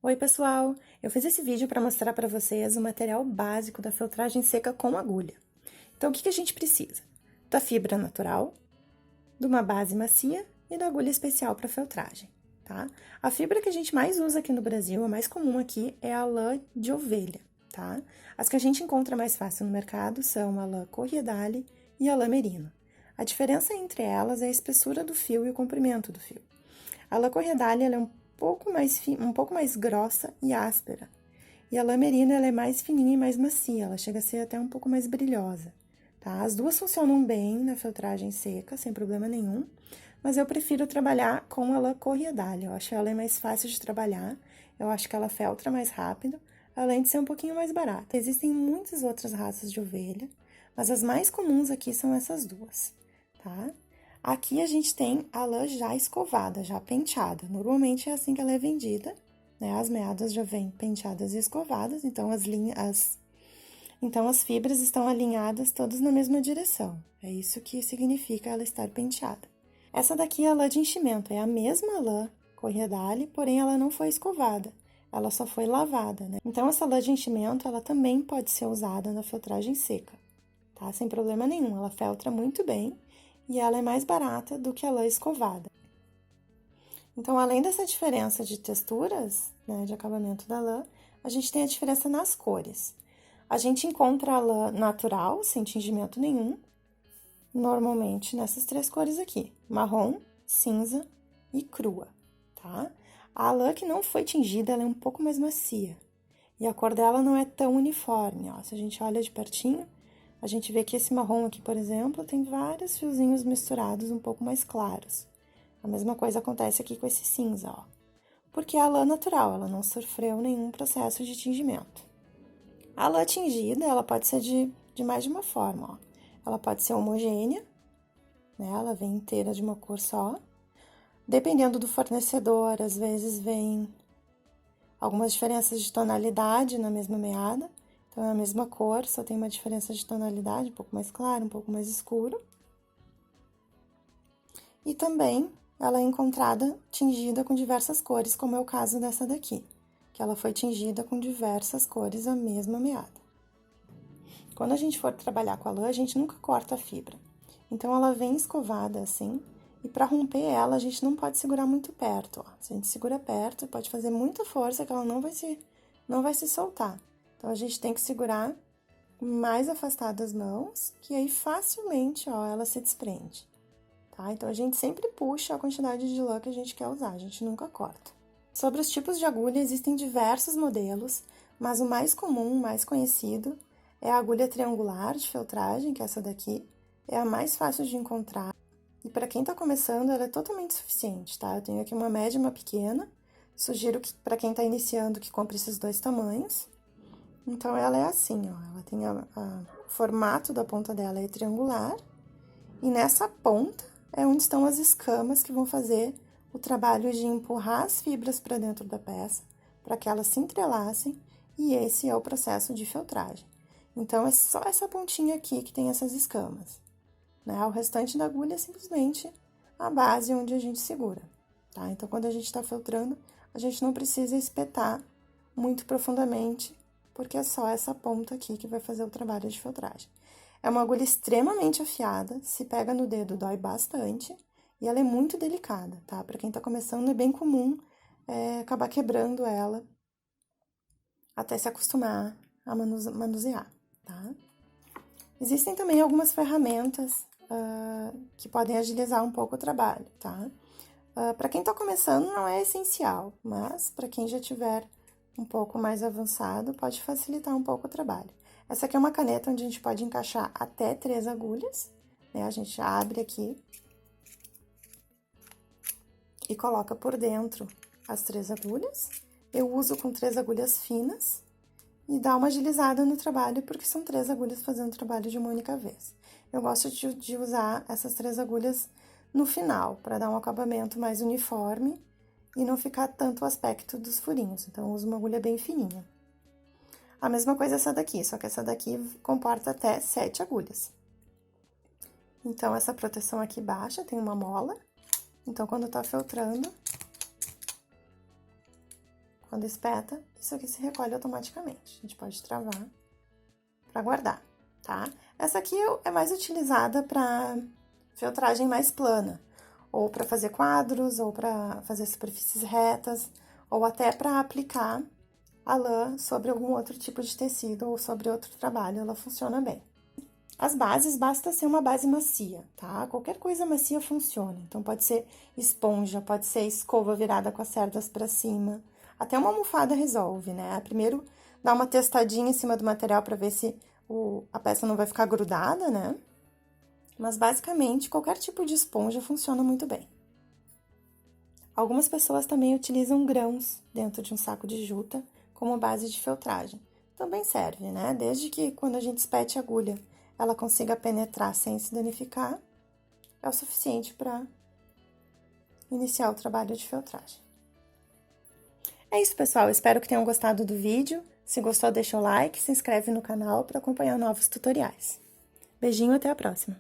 Oi, pessoal! Eu fiz esse vídeo para mostrar para vocês o material básico da feltragem seca com agulha. Então, o que a gente precisa? Da fibra natural, de uma base macia e da agulha especial para feltragem, tá? A fibra que a gente mais usa aqui no Brasil, a mais comum aqui, é a lã de ovelha, tá? As que a gente encontra mais fácil no mercado são a lã corriedale e a lã merino. A diferença entre elas é a espessura do fio e o comprimento do fio. A lã corriedale ela é um pouco mais grossa e áspera. E a lã merino ela é mais fininha e mais macia, ela chega a ser até um pouco mais brilhosa, tá? As duas funcionam bem na feltragem seca, sem problema nenhum, mas eu prefiro trabalhar com a lã corriedale, eu acho ela mais fácil de trabalhar, eu acho que ela feltra mais rápido, além de ser um pouquinho mais barata. Existem muitas outras raças de ovelha, mas as mais comuns aqui são essas duas, tá? Aqui a gente tem a lã já escovada, já penteada. Normalmente é assim que ela é vendida, né? As meadas já vêm penteadas e escovadas, então as fibras estão alinhadas todas na mesma direção. É isso que significa ela estar penteada. Essa daqui é a lã de enchimento, é a mesma lã corriedale, porém ela não foi escovada, ela só foi lavada, né? Então essa lã de enchimento, ela também pode ser usada na feltragem seca, tá? Sem problema nenhum, ela feltra muito bem. E ela é mais barata do que a lã escovada. Então, além dessa diferença de texturas, né, de acabamento da lã, a gente tem a diferença nas cores. A gente encontra a lã natural, sem tingimento nenhum, normalmente nessas três cores aqui: marrom, cinza e crua, tá? A lã que não foi tingida, ela é um pouco mais macia. E a cor dela não é tão uniforme, ó. Se a gente olha de pertinho, a gente vê que esse marrom aqui, por exemplo, tem vários fiozinhos misturados um pouco mais claros. A mesma coisa acontece aqui com esse cinza, ó. Porque é a lã natural, ela não sofreu nenhum processo de tingimento. A lã tingida, ela pode ser de mais de uma forma, ó. Ela pode ser homogênea, né? Ela vem inteira de uma cor só. Dependendo do fornecedor, às vezes vem algumas diferenças de tonalidade na mesma meada. Então, é a mesma cor, só tem uma diferença de tonalidade, um pouco mais claro, um pouco mais escuro. E também, ela é encontrada tingida com diversas cores, como é o caso dessa daqui, que ela foi tingida com diversas cores a mesma meada. Quando a gente for trabalhar com a lã, a gente nunca corta a fibra. Então, ela vem escovada assim, e para romper ela, a gente não pode segurar muito perto, ó. Se a gente segura perto, pode fazer muita força que ela não vai se soltar. Então, a gente tem que segurar mais afastado as mãos, que aí facilmente, ó, ela se desprende, tá? Então, a gente sempre puxa a quantidade de lã que a gente quer usar, a gente nunca corta. Sobre os tipos de agulha, existem diversos modelos, mas o mais comum, o mais conhecido, é a agulha triangular de feltragem, que é essa daqui, é a mais fácil de encontrar. E para quem tá começando, ela é totalmente suficiente, tá? Eu tenho aqui uma média e uma pequena, sugiro que para quem tá iniciando que compre esses dois tamanhos. Então, ela é assim, ó, ela tem o formato da ponta dela é triangular, e nessa ponta é onde estão as escamas que vão fazer o trabalho de empurrar as fibras para dentro da peça, para que elas se entrelacem, e esse é o processo de feltragem. Então, é só essa pontinha aqui que tem essas escamas, né? O restante da agulha é simplesmente a base onde a gente segura, tá? Então, quando a gente tá feltrando, a gente não precisa espetar muito profundamente, porque é só essa ponta aqui que vai fazer o trabalho de feltragem. É uma agulha extremamente afiada, se pega no dedo dói bastante, e ela é muito delicada, tá? Pra quem tá começando é bem comum acabar quebrando ela até se acostumar a manusear, tá? Existem também algumas ferramentas que podem agilizar um pouco o trabalho, tá? Pra quem tá começando não é essencial, mas pra quem já tiver um pouco mais avançado, pode facilitar um pouco o trabalho. Essa aqui é uma caneta onde a gente pode encaixar até 3 agulhas, né? A gente abre aqui e coloca por dentro as 3 agulhas. Eu uso com 3 agulhas finas e dá uma agilizada no trabalho, porque são 3 agulhas fazendo o trabalho de uma única vez. Eu gosto de usar essas 3 agulhas no final, para dar um acabamento mais uniforme e não ficar tanto o aspecto dos furinhos. Então, eu uso uma agulha bem fininha. A mesma coisa essa daqui, só que essa daqui comporta até 7 agulhas. Então, essa proteção aqui baixa tem uma mola. Então, quando tá feltrando, Quando espeta, isso aqui se recolhe automaticamente. A gente pode travar para guardar, tá? Essa aqui é mais utilizada para feltragem mais plana, ou para fazer quadros, ou para fazer superfícies retas, ou até para aplicar a lã sobre algum outro tipo de tecido ou sobre outro trabalho, ela funciona bem. As bases, basta ser uma base macia, tá? Qualquer coisa macia funciona. Então, pode ser esponja, pode ser escova virada com as cerdas para cima. Até uma almofada resolve, né? Primeiro, dá uma testadinha em cima do material para ver se a peça não vai ficar grudada, né? Mas, basicamente, qualquer tipo de esponja funciona muito bem. Algumas pessoas também utilizam grãos dentro de um saco de juta como base de feltragem. Também serve, né? Desde que quando a gente espete a agulha, ela consiga penetrar sem se danificar, é o suficiente para iniciar o trabalho de feltragem. É isso, pessoal. Espero que tenham gostado do vídeo. Se gostou, deixa o like, se inscreve no canal para acompanhar novos tutoriais. Beijinho, até a próxima!